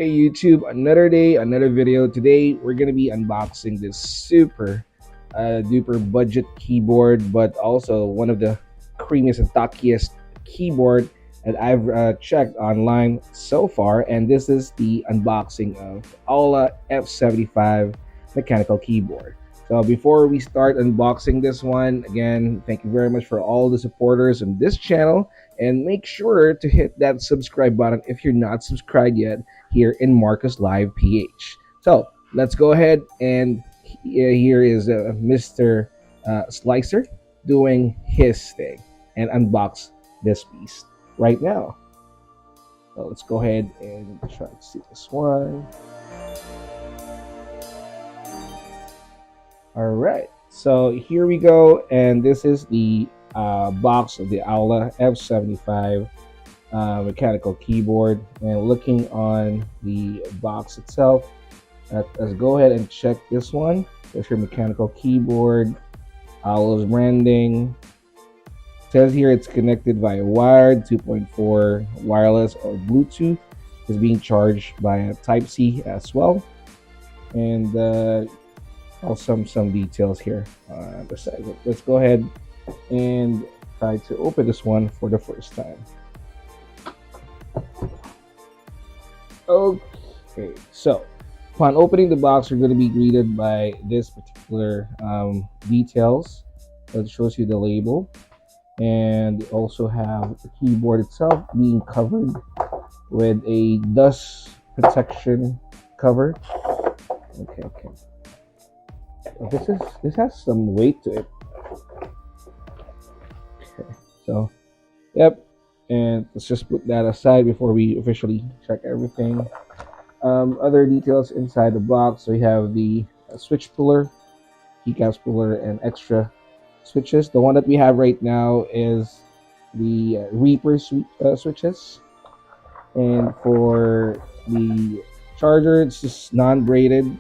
Hey YouTube, another day, another video. Today we're gonna be unboxing this super duper budget keyboard, but also one of the creamiest and tackiest keyboard that I've checked online so far. And this is the unboxing of AULA F75 mechanical keyboard. So before we start unboxing this one, again, thank you very much for all the supporters on this channel, and make sure to hit that subscribe button if you're not subscribed yet here in Marcus Live PH. So let's go ahead, and here is Mr. Slicer doing his thing and unbox this piece right now. So let's go ahead and try to see this one. All right, so here we go, and this is the box of the AULA F75 mechanical keyboard. And looking on the box itself, let's go ahead and check this one. There's your mechanical keyboard, AULA's branding. It says here it's connected via wired, 2.4 wireless or Bluetooth. Is being charged by a Type-C as well. And also some details here on the side. Let's go ahead and try to open this one for the first time. Okay, so upon opening the box, you're going to be greeted by this particular details that shows you the label, and you also have the keyboard itself being covered with a dust protection cover. Okay. This has some weight to it. Okay, so yep, and let's just put that aside before we officially check everything. Other details inside the box, we have the switch puller, keycaps puller, and extra switches. The one that we have right now is the Reaper switches, and for the charger, it's just non-braided.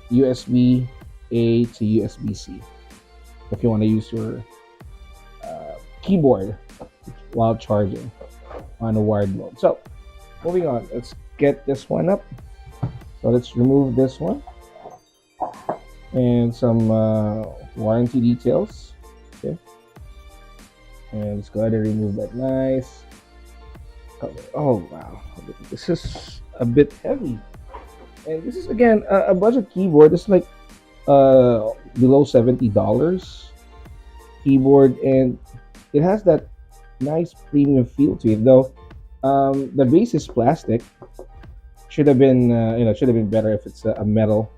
USB-A to USB-C if you want to use your keyboard while charging on a wired mode. So moving on, let's get this one up. So let's remove this one and some warranty details. Okay, and let's go ahead and remove that nice cover. Oh wow, this is a bit heavy. And this is again a budget keyboard. It's like below $70 keyboard, and it has that nice premium feel to it. Though the base is plastic, should have been should have been better if it's a metal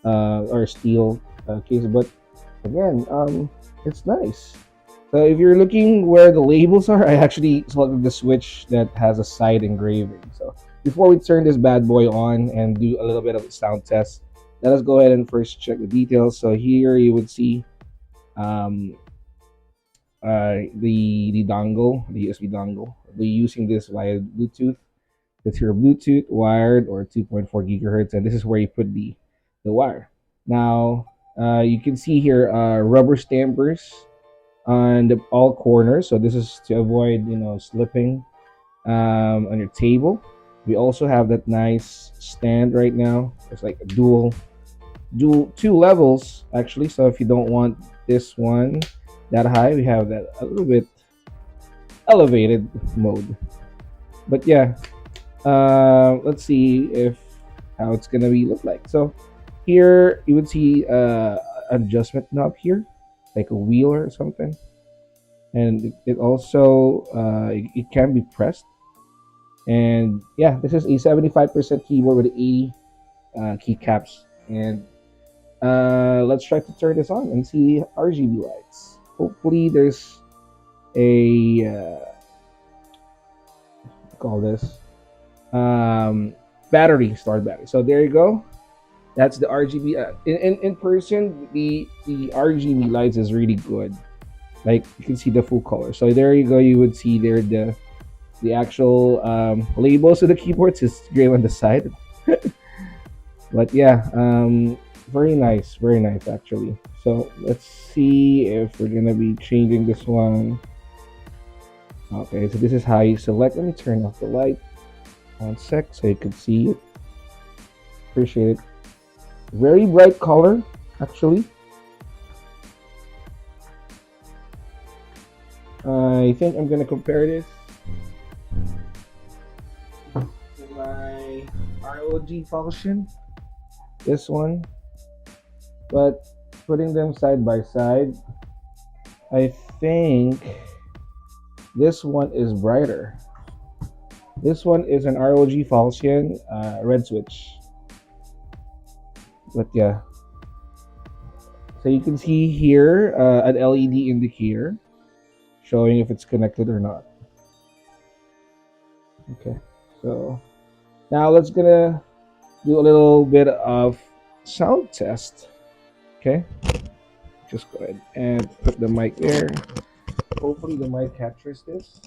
or steel case. But again, it's nice. So if you're looking where the labels are, I actually selected the switch that has a side engraving. So before we turn this bad boy on and do a little bit of a sound test, let us go ahead and first check the details. So here you would see the dongle, the USB dongle. We're using this via Bluetooth. It's your Bluetooth wired or 2.4 gigahertz, and this is where you put the wire. Now you can see here rubber stampers on all corners. So this is to avoid slipping on your table. We also have that nice stand right now. It's like a dual two levels actually. So if you don't want this one that high, we have that a little bit elevated mode. But yeah, let's see if how it's gonna be look like. So here you would see adjustment knob here, like a wheel or something, and it also it can be pressed. And yeah, this is a 75% keyboard with 80 keycaps. And let's try to turn this on and see RGB lights. Hopefully there's a call this battery, start battery. So there you go. That's the RGB. In person, the RGB lights is really good. Like you can see the full color. So there you go. You would see there the actual labels of the keyboards is gray on the side. But yeah, very nice actually. So let's see if we're gonna be changing this one. Okay, so this is how you select. Let me turn off the light. One sec, so you can see it. Appreciate it. Very bright color, actually. I think I'm gonna compare this to my ROG function. This one, but putting them side by side, I think this one is brighter. This one is an ROG Falcon red switch. But yeah, so you can see here an LED indicator showing if it's connected or not. Okay, so now let's gonna do a little bit of sound test. Okay, just go ahead and put the mic there. Hopefully the mic captures this.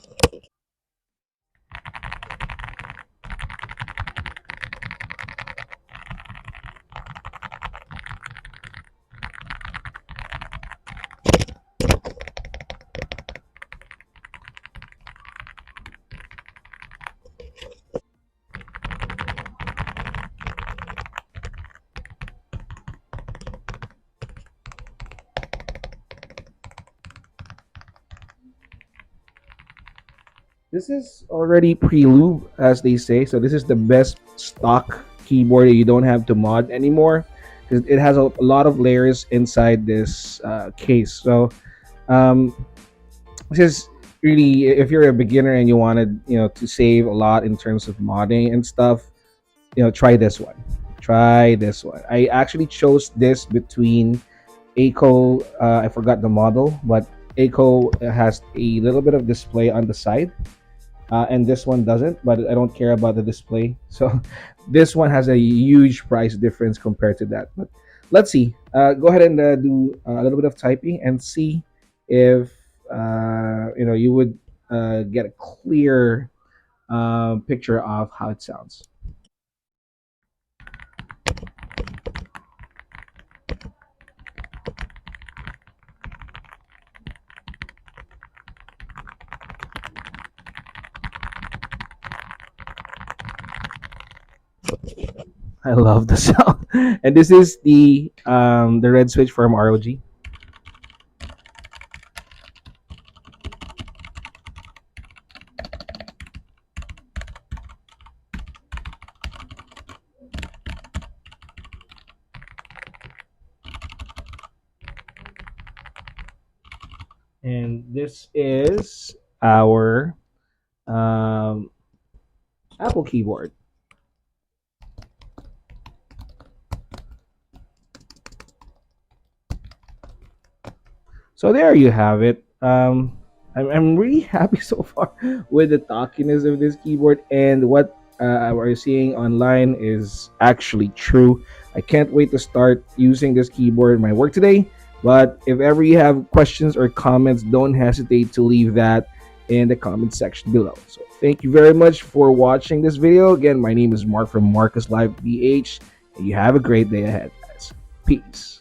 This is already pre-lube, as they say. So this is the best stock keyboard that you don't have to mod anymore, because it has a lot of layers inside this case. So um, this is really, if you're a beginner and you wanted, to save a lot in terms of modding and stuff, try this one. Try this one. I actually chose this between ACO. I forgot the model, but ACO has a little bit of display on the side, and this one doesn't, but I don't care about the display. So this one has a huge price difference compared to that. But let's see. Go ahead and do a little bit of typing and see if you would get a clear picture of how it sounds. I love the sound, and this is the red switch from ROG. And this is our um, Apple keyboard. So there you have it. I'm really happy so far with the talkiness of this keyboard, and what we're seeing online is actually true. I can't wait to start using this keyboard in my work today. But if ever you have questions or comments, don't hesitate to leave that in the comment section below. So thank you very much for watching this video. Again, my name is Mark from Marcus Live BH, and you have a great day ahead, guys. Peace.